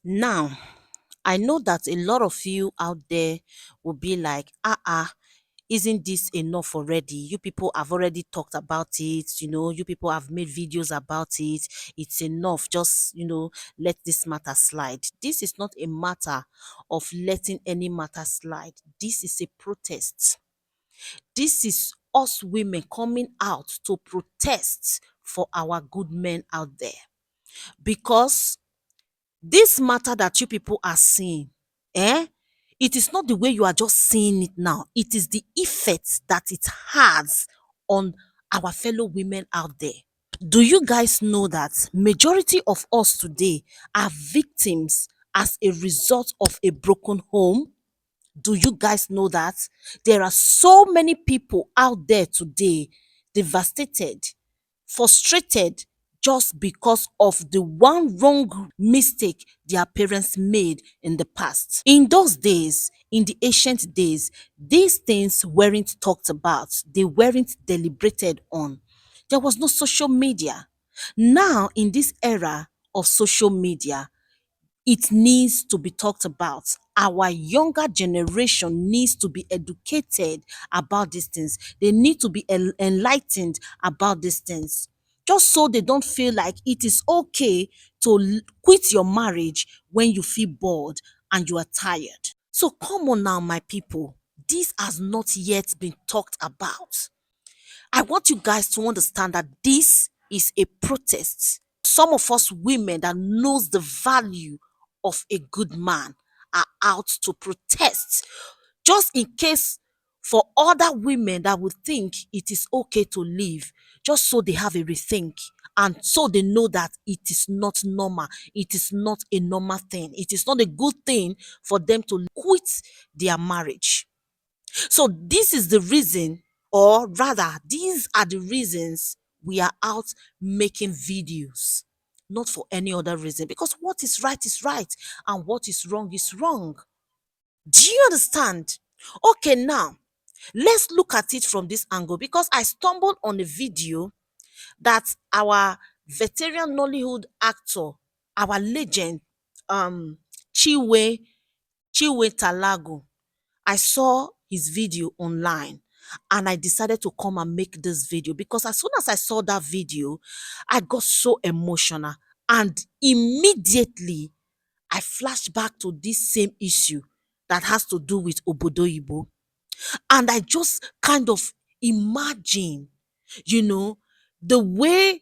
Now, I know that a lot of you out there will be like, isn't this enough already? You people have already talked about it, you people have made videos about it. It's enough. Just, let this matter slide. This is not a matter of letting any matter slide. This is a protest. This is us women coming out to protest for our good men out there. Because this matter that you people are seeing, eh? It is not the way you are just seeing it now. It is the effect that it has on our fellow women out there. Do you guys know that majority of us today are victims as a result of a broken home? Do you guys know that? There are so many people out there today devastated, frustrated, just because of the one wrong mistake their parents made in the past. In those days, in the ancient days, these things weren't talked about, they weren't deliberated on. There was no social media. Now, in this era of social media, it needs to be talked about. Our younger generation needs to be educated about these things. They need to be enlightened about these things. Just so they don't feel like it is okay to quit your marriage when you feel bored and you are tired. So come on now, my people. This has not yet been talked about. I want you guys to understand that this is a protest. Some of us women that knows the value of a good man are out to protest, just in case for other women that would think it is okay to leave, just so they have a rethink and so they know that it is not normal, it is not a normal thing, it is not a good thing for them to quit their marriage. So this is the reason, or rather, these are the reasons we are out making videos. Not for any other reason. Because what is right, and what is wrong is wrong. Do you understand? Okay, now let's look at it from this angle because I stumbled on a video that our veteran Nollywood actor, our legend, um, Chiwe Chiwe Talago. I saw his video online and I decided to come and make this video because as soon as I saw that video, I got so emotional and immediately I flashed back to this same issue that has to do with Obodo. And I just kind of imagine, you know, the way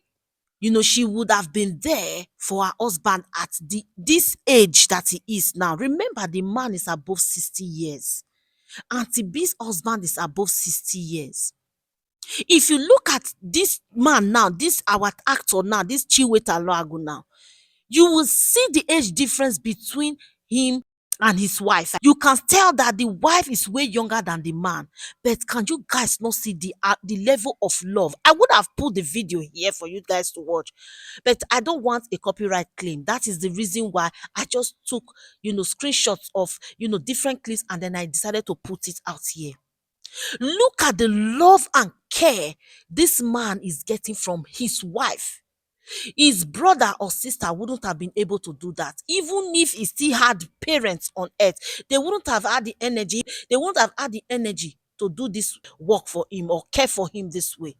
she would have been there for her husband at this age that he is now. Remember, the man is above 60 years. Auntie B's husband is above 60 years. If you look at this man now, this our actor now, this Chiweta Loagu now, you will see the age difference between him and his wife. You can tell that the wife is way younger than the man. But can you guys not see the level of love? I would have put the video here for you guys to watch, but I don't want a copyright claim. That is the reason why I just took screenshots of different clips and then I decided to put it out here. Look at the love and care this man is getting from his wife. His brother or sister wouldn't have been able to do that. Even if he still had parents on earth, they wouldn't have had the energy. They wouldn't have had the energy to do this work for him or care for him this way.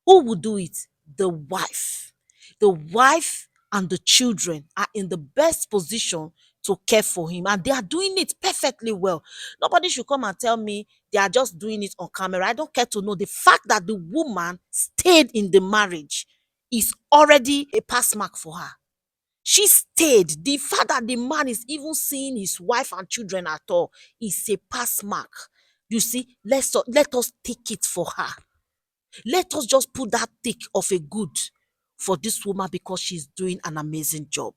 Who would do it? The wife. The wife and the children are in the best position to care for him, and they are doing it perfectly well. Nobody should come and tell me they are just doing it on camera. I don't care to know. The fact that the woman stayed in the marriage is already a pass mark for her. She stayed. The fact that the man is even seeing his wife and children at all is a pass mark. You see, let us take it for her. Let us just put that tick of a good for this woman because she's doing an amazing job.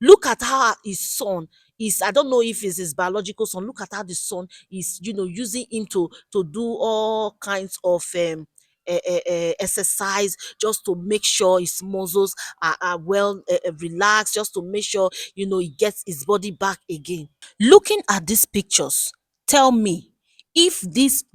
Look at how his son is, I don't know if it's his biological son. Look at how the son is, using him to do all kinds of exercise just to make sure his muscles are well relaxed, just to make sure, he gets his body back again. Looking at these pictures, tell me, if this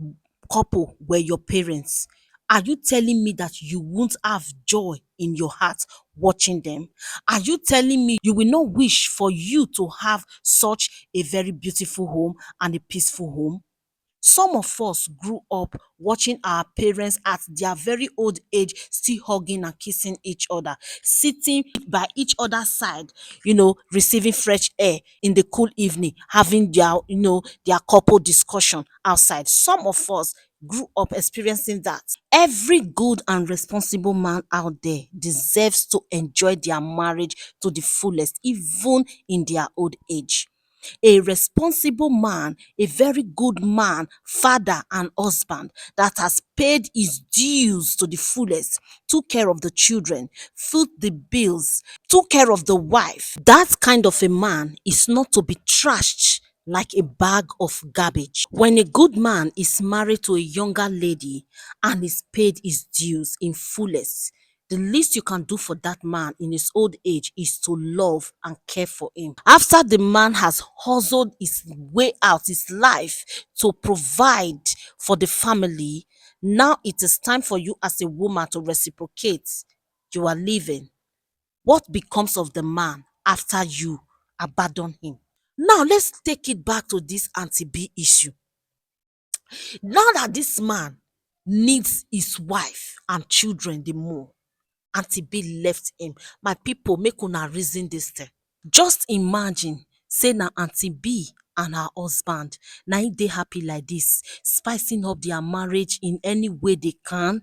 couple were your parents, are you telling me that you won't have joy in your heart watching them? Are you telling me you will not wish for you to have such a very beautiful home and a peaceful home? Some of us grew up watching our parents at their very old age still hugging and kissing each other, sitting by each other's side, receiving fresh air in the cool evening, having their couple discussion outside. Some of us grew up experiencing that. Every good and responsible man out there deserves to enjoy their marriage to the fullest, even in their old age. A responsible man, a very good man, father and husband that has paid his dues to the fullest, took care of the children, foot the bills, took care of the wife. That kind of a man is not to be trashed like a bag of garbage. When a good man is married to a younger lady and is paid his dues in fullest, the least you can do for that man in his old age is to love and care for him. After the man has hustled his way out, his life, to provide for the family, now it is time for you as a woman to reciprocate. You are leaving. What becomes of the man after you abandon him? Now let's take it back to this Auntie B issue. Now that this man needs his wife and children the more, Auntie B left him. My people, make una reason this thing. Just imagine say na Auntie B and her husband na im dey happy like this, spicing up their marriage in any way they can.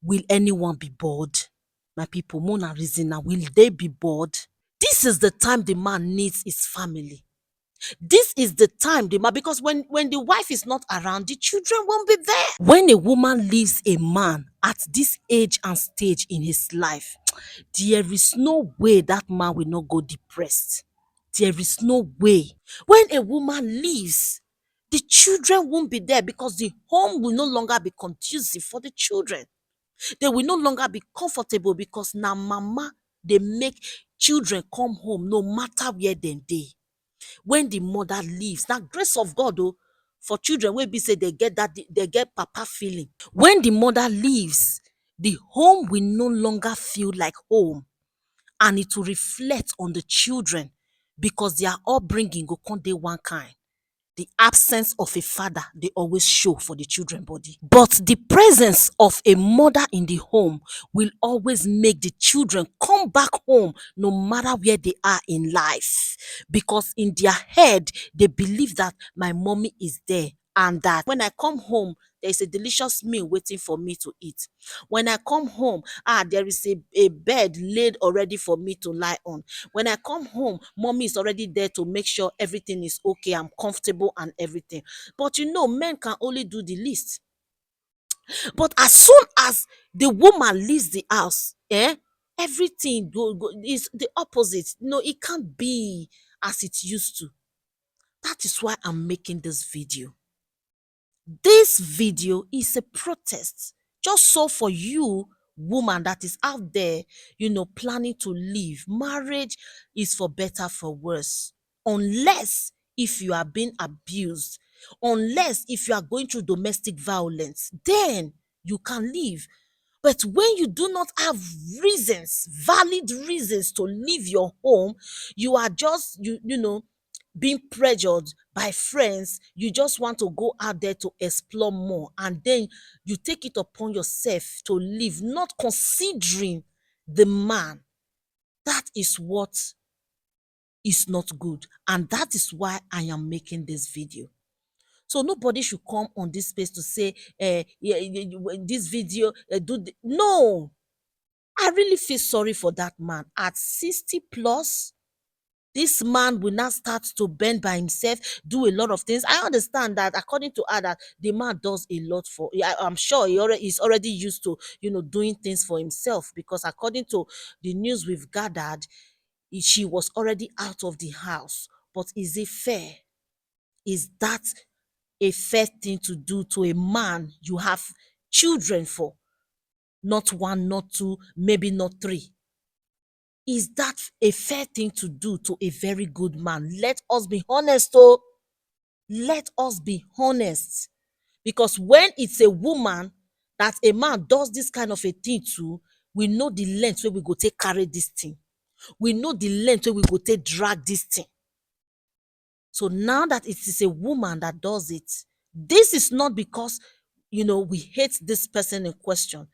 Will anyone be bored? My people, make una reason now. Will they be bored? This is the time the man needs his family. This is the time the man, because when the wife is not around, the children won't be there. When a woman leaves a man at this age and stage in his life, there is no way that man will not go depressed. There is no way. When a woman leaves, the children won't be there because the home will no longer be conducive for the children. They will no longer be comfortable because now mama, they make children come home no matter where dem dey. When the mother leaves, na grace of God for children wey be say they get papa feeling. When the mother leaves, the home will no longer feel like home, and it will reflect on the children because their upbringing go come dey one kind. The absence of a father dey always show for the children body, but the presence of a mother in the home will always make the children come back home no matter where they are in life, because in their head they believe that my mommy is there, and that when I come home there is a delicious meal waiting for me to eat. When I come home, there is a bed laid already for me to lie on. When I come home, mommy is already there to make sure everything is okay, I'm comfortable and everything. But men can only do the least. But as soon as the woman leaves the house, everything is the opposite. No, it can't be as it used to. That is why I'm making this video. This video is a protest. Just so for you, woman that is out there, planning to leave. Marriage is for better, for worse. Unless if you are being abused, unless if you are going through domestic violence, then you can leave. But when you do not have reasons, valid reasons to leave your home, you are just, being pressured by friends, you just want to go out there to explore more, and then you take it upon yourself to leave, not considering the man. That is what is not good, and that is why I am making this video. So nobody should come on this space to say, this video, no. I really feel sorry for that man. At 60 plus, this man will now start to bend by himself, do a lot of things. I understand that according to her, that the man does a lot for. I'm sure he's already used to, doing things for himself, because according to the news we've gathered, she was already out of the house. But is it fair? Is that a fair thing to do to a man you have children for? Not one, not two, maybe not three. Is that a fair thing to do to a very good man? Let us be honest, let us be honest. Because when it's a woman that a man does this kind of a thing to, We know the length wey we go take carry this thing. We know the length wey we go take drag this thing. So now that it is a woman that does it, this is not because, we hate this person in question,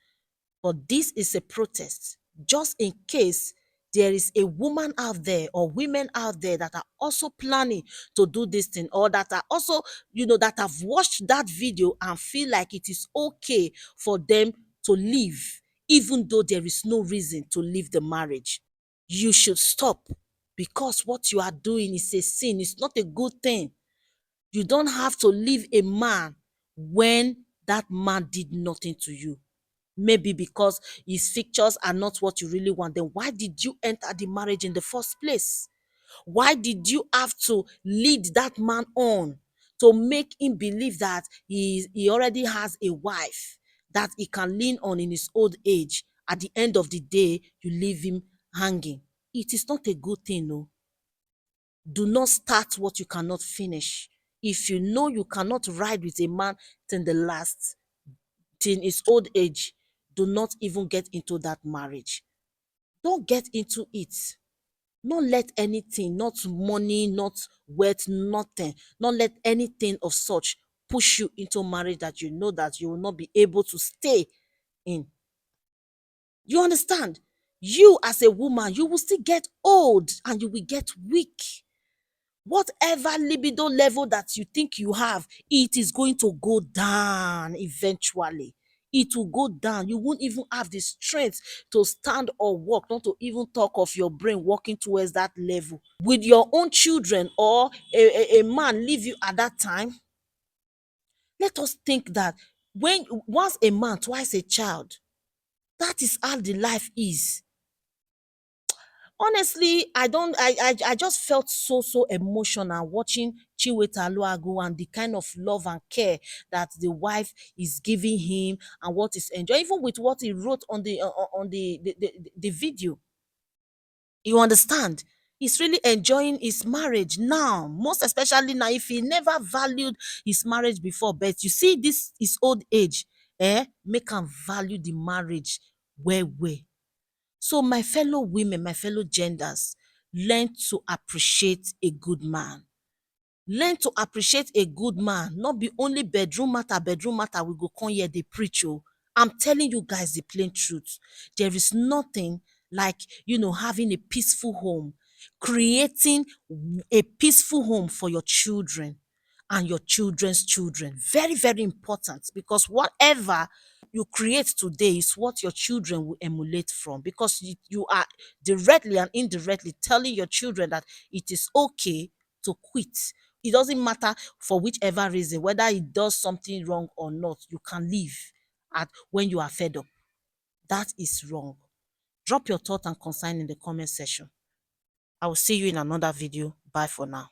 but this is a protest just in case there is a woman out there or women out there that are also planning to do this thing, or that are also, that have watched that video and feel like it is okay for them to leave, even though there is no reason to leave the marriage. You should stop, because what you are doing is a sin. It's not a good thing. You don't have to leave a man when that man did nothing to you. Maybe because his features are not what you really want. Then why did you enter the marriage in the first place? Why did you have to lead that man on to make him believe that he already has a wife that he can lean on in his old age? At the end of the day, you leave him hanging. It is not a good thing, no. Do not start what you cannot finish. If you know you cannot ride with a man till the last, till his old age, do not even get into that marriage. Don't get into it. Not let anything, not money, not wealth, nothing, not let anything of such push you into marriage that you know that you will not be able to stay in. You understand? You as a woman, you will still get old and you will get weak. Whatever libido level that you think you have, it is going to go down eventually. It will go down. You won't even have the strength to stand or walk, not to even talk of your brain walking towards that level. With your own children, or a man leave you at that time, let us think that when once a man, twice a child, that is how the life is. Honestly, I just felt so emotional watching Chiweta Aluago and the kind of love and care that the wife is giving him and what is enjoying, even with what he wrote on the video. You understand? He's really enjoying his marriage now, most especially now. If he never valued his marriage before, but you see this his old age, make him value the marriage well. So my fellow women, my fellow genders, learn to appreciate a good man. Learn to appreciate a good man. Not be only bedroom matter we go come here dey preach oh. I'm telling you guys the plain truth. There is nothing like, having a peaceful home, creating a peaceful home for your children and your children's children. Very, very important, because whatever you create today is what your children will emulate from, because you are directly and indirectly telling your children that it is okay to quit. It doesn't matter for whichever reason, whether it does something wrong or not, you can leave at when you are fed up. That is wrong. Drop your thought and concern in the comment section. I will see you in another video. Bye for now.